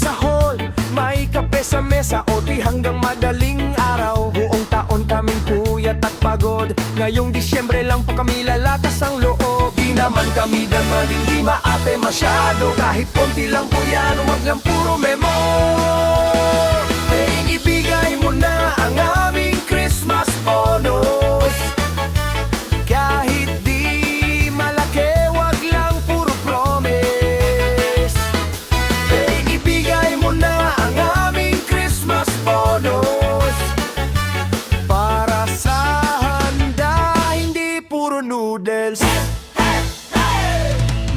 sa hall, may kape sa mesa, OT hanggang madaling araw. Buong taon kaming puyat at pagod, ngayong Disyembre lang po kami lalakas ang loob. Di naman kami naman hindi maate masyado, kahit konti lang po yan, huwag lang puro memo. Ibigay mo na ang aming Christmas bonus. Kahit di malaki, wag lang puro promise. Ibigay mo na ang aming Christmas bonus. Para sa handa, hindi puro noodles.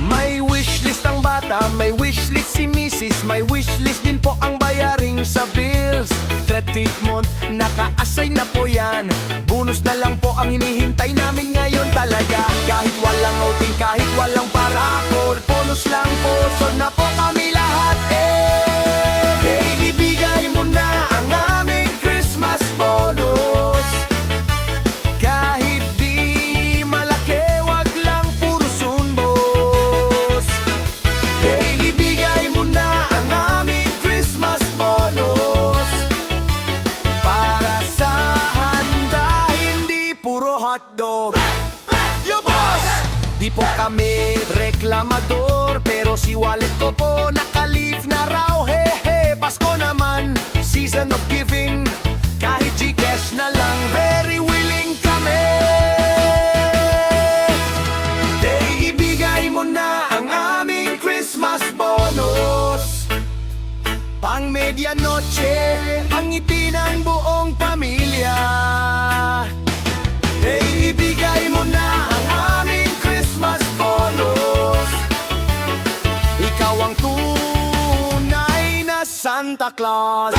May wishlist ang bata, may wishlist si Mrs. May wishlist din po ang bayaring sa bills. Treatment, naka-assign na po yan. Bonus na lang po ang hinihintay namin ngayon talaga. Kahit walang outing, kahit walang parakol, bonus lang po, so na po kami lahat ibigay mo na ang aming Christmas bonus. Kahit di malaki, wag lang puro sunbos. Ibigay mo na ang aming Christmas bonus. Para sa handa, hindi puro hotdog. Yo boss! Di po kami reklamador, pero si wallet ko po naka-leave na raw. Hehe, Pasko naman, season of giving, kahit Gcash na lang, very willing kami. Ibigay mo na ang aming Christmas bonus. Pang medianoche, ang ngiti ng buong pamilya. Ibigay mo na ang aming Christmas bonus. Ikaw ang tunay na Santa Claus.